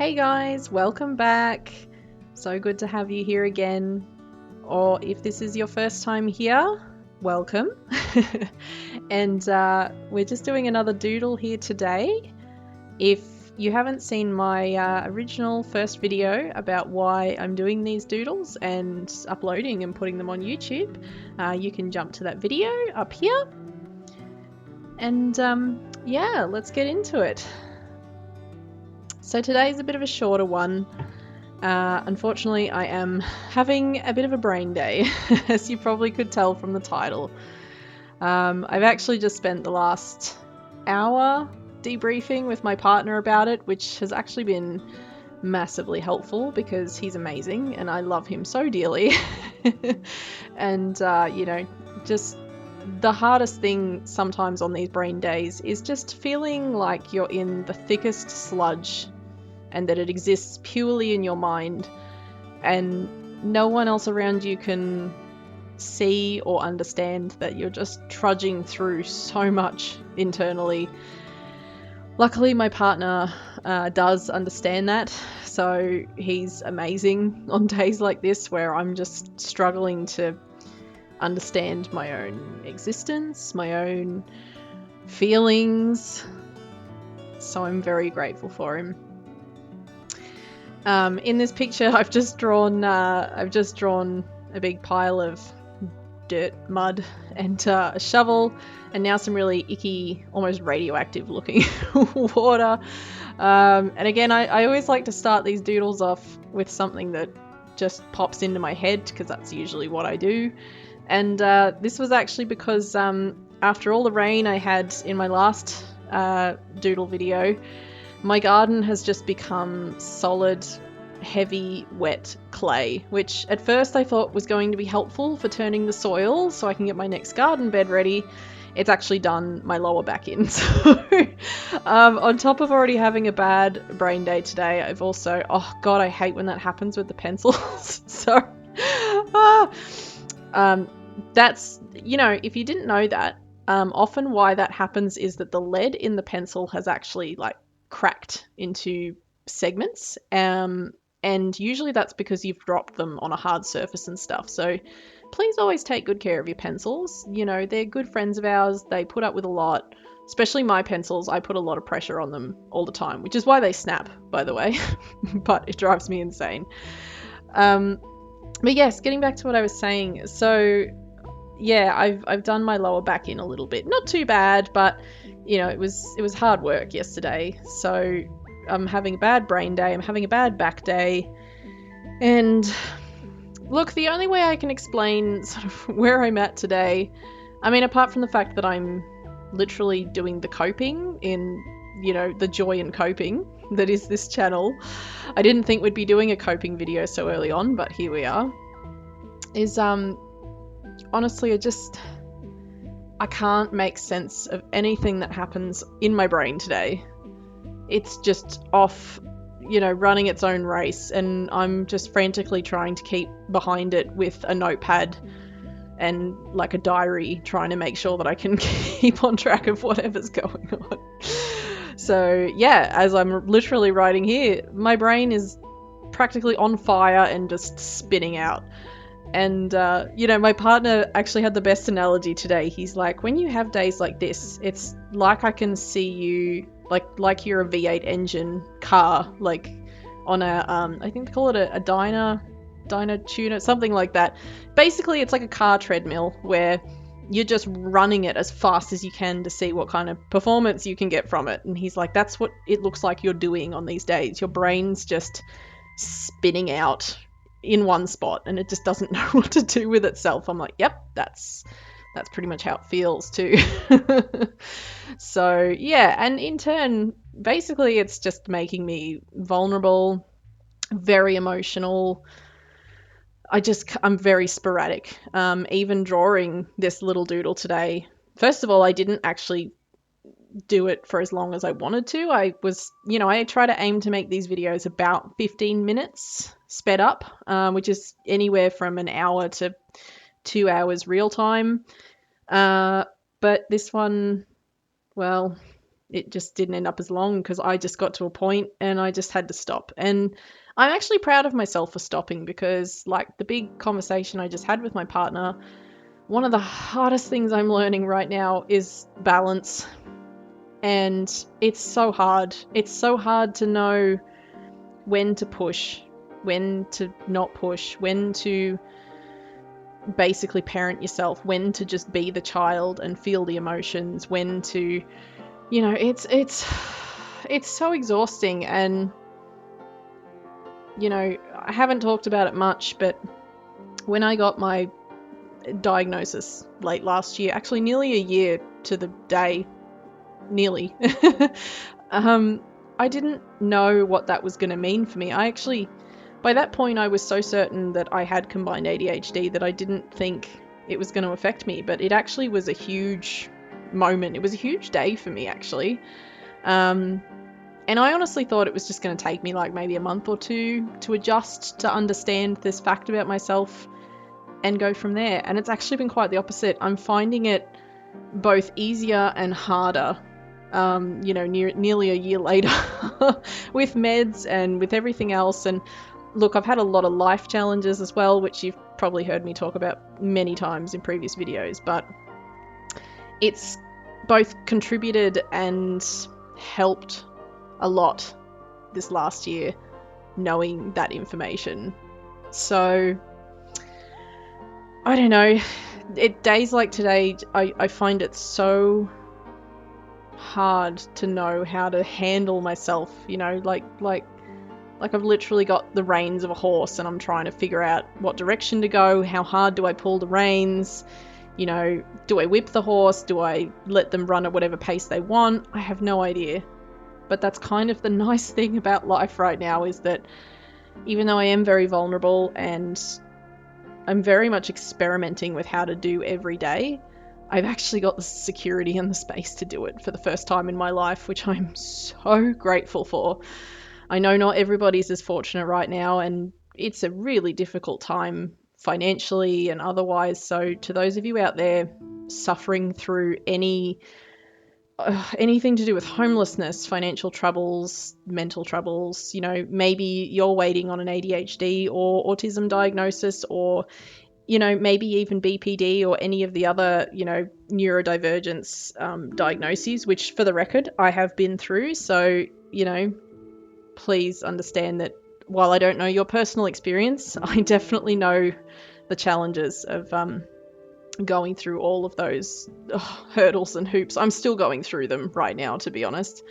Hey guys, welcome back. So good to have you here again. Or if this is your first time here, welcome. And we're just doing another doodle here today. If you haven't seen my original first video about why I'm doing these doodles and uploading and putting them on YouTube, you can jump to that video up here. And yeah, let's get into it. So today's a bit of a shorter one. Unfortunately, I am having a bit of a brain day, as you probably could tell from the title. I've actually just spent the last hour debriefing with my partner about it, which has actually been massively helpful because he's amazing and I love him so dearly. And, just the hardest thing sometimes on these brain days is just feeling like you're in the thickest sludge and that it exists purely in your mind and no one else around you can see or understand that you're just trudging through so much internally. Luckily, my partner does understand that, so he's amazing on days like this where I'm just struggling to understand my own existence, my own feelings, so I'm very grateful for him. In this picture, I've just drawn a big pile of dirt, mud, and a shovel, and now some really icky, almost radioactive looking water. And again, I always like to start these doodles off with something that just pops into my head because that's usually what I do. And this was actually because after all the rain I had in my last doodle video, my garden has just become solid, heavy, wet clay, which at first I thought was going to be helpful for turning the soil so I can get my next garden bed ready. It's actually done my lower back in. So on top of already having a bad brain day today, I've also, oh god, I hate when that happens with the pencils. So that's, if you didn't know that, often why that happens is that the lead in the pencil has actually cracked into segments, and usually that's because you've dropped them on a hard surface and stuff. So please always take good care of your pencils. They're good friends of ours. They put up with a lot, especially my pencils. I put a lot of pressure on them all the time, which is why they snap, by the way. But it drives me insane. But yes, getting back to what I was saying. So yeah, I've done my lower back in a little bit. Not too bad, but it was hard work yesterday. So I'm having a bad brain day, I'm having a bad back day. And look, the only way I can explain sort of where I'm at today, I mean, apart from the fact that I'm literally doing the coping in, the joy in coping that is this channel. I didn't think we'd be doing a coping video so early on, but here we are. Is honestly, I can't make sense of anything that happens in my brain today. It's just off, running its own race, and I'm just frantically trying to keep behind it with a notepad and a diary, trying to make sure that I can keep on track of whatever's going on. So yeah, as I'm literally writing here, my brain is practically on fire and just spinning out. And, my partner actually had the best analogy today. He's like, when you have days like this, it's like I can see you, like you're a V8 engine car, on a, I think they call it a dyno tuner, something like that. Basically, it's like a car treadmill where you're just running it as fast as you can to see what kind of performance you can get from it. And he's like, that's what it looks like you're doing on these days. Your brain's just spinning out in one spot and it just doesn't know what to do with itself. I'm like, yep, that's pretty much how it feels too. So yeah, and in turn, basically it's just making me vulnerable, very emotional. I'm very sporadic. Even drawing this little doodle today, first of all, I didn't actually do it for as long as I wanted to. I try to aim to make these videos about 15 minutes sped up, which is anywhere from an hour to 2 hours real time. But this one, well, it just didn't end up as long because I just got to a point and I just had to stop. And I'm actually proud of myself for stopping because, like the big conversation I just had with my partner, one of the hardest things I'm learning right now is balance. And it's so hard. It's so hard to know when to push, when to not push, when to basically parent yourself, when to just be the child and feel the emotions, when to, it's so exhausting. And I haven't talked about it much, but when I got my diagnosis late last year, actually nearly a year to the day, nearly, I didn't know what that was going to mean for me. By that point, I was so certain that I had combined ADHD that I didn't think it was going to affect me, but it actually was a huge moment. It was a huge day for me, actually. And I honestly thought it was just going to take me like maybe a month or two to adjust to understand this fact about myself and go from there. And it's actually been quite the opposite. I'm finding it both easier and harder, nearly a year later with meds and with everything else. And look, I've had a lot of life challenges as well, which you've probably heard me talk about many times in previous videos, but it's both contributed and helped a lot this last year knowing that information. So I don't know, days like today, I find it so hard to know how to handle myself, like I've literally got the reins of a horse and I'm trying to figure out what direction to go. How hard do I pull the reins? Do I whip the horse? Do I let them run at whatever pace they want? I have no idea. But that's kind of the nice thing about life right now, is that even though I am very vulnerable and I'm very much experimenting with how to do every day, I've actually got the security and the space to do it for the first time in my life, which I'm so grateful for. I know not everybody's as fortunate right now, and it's a really difficult time financially and otherwise. So to those of you out there suffering through anything to do with homelessness, financial troubles, mental troubles, maybe you're waiting on an ADHD or autism diagnosis, or maybe even BPD or any of the other, neurodivergence diagnoses, which for the record, I have been through. So, please understand that while I don't know your personal experience, I definitely know the challenges of going through all of those hurdles and hoops. I'm still going through them right now, to be honest.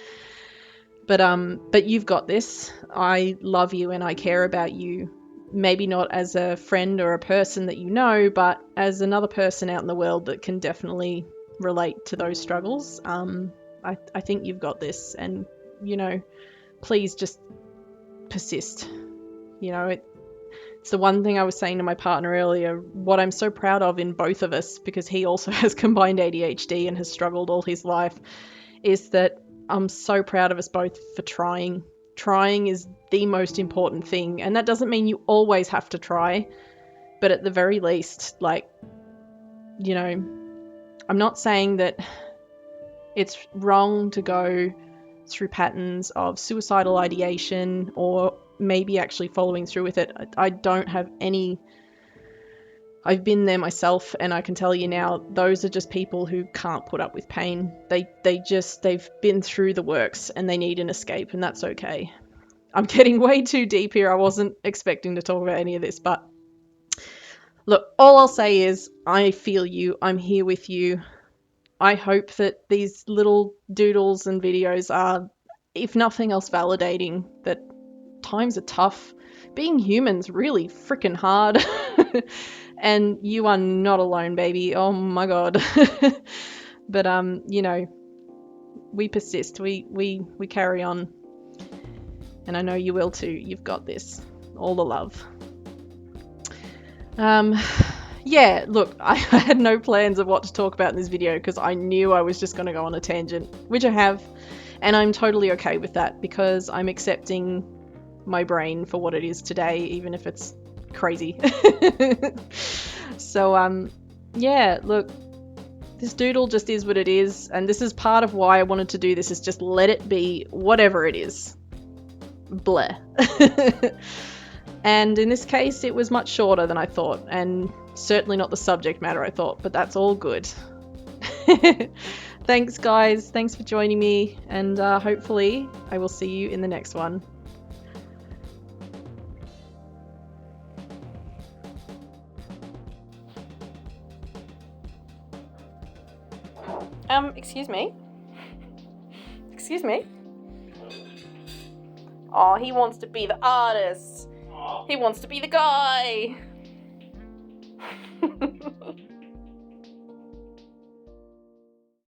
But you've got this. I love you and I care about you. Maybe not as a friend or a person that you know, but as another person out in the world that can definitely relate to those struggles. I think you've got this, and please just persist. It's the one thing I was saying to my partner earlier, what I'm so proud of in both of us, because he also has combined ADHD and has struggled all his life, is that I'm so proud of us both for trying. Trying is the most important thing, and that doesn't mean you always have to try, but at the very least, I'm not saying that it's wrong to go through patterns of suicidal ideation or maybe actually following through with it. I don't have any. I've been there myself, and I can tell you now, those are just people who can't put up with pain. They've been through the works and they need an escape, and that's okay. I'm getting way too deep here. I wasn't expecting to talk about any of this, but look, all I'll say is I feel you. I'm here with you. I hope that these little doodles and videos are, if nothing else, validating that times are tough. Being human's really freaking hard. And you are not alone, baby. Oh my God. But we persist. We carry on. And I know you will too. You've got this. All the love. Yeah, look, I had no plans of what to talk about in this video because I knew I was just going to go on a tangent, which I have, and I'm totally okay with that because I'm accepting my brain for what it is today, even if it's crazy. So, yeah, look, This doodle just is what it is, and this is part of why I wanted to do this, is just let it be whatever it is. Bleh. And in this case, it was much shorter than I thought, and certainly not the subject matter I thought, but that's all good. Thanks, guys. Thanks for joining me, and hopefully I will see you in the next one. Excuse me? Excuse me? Oh, he wants to be the artist. He wants to be the guy.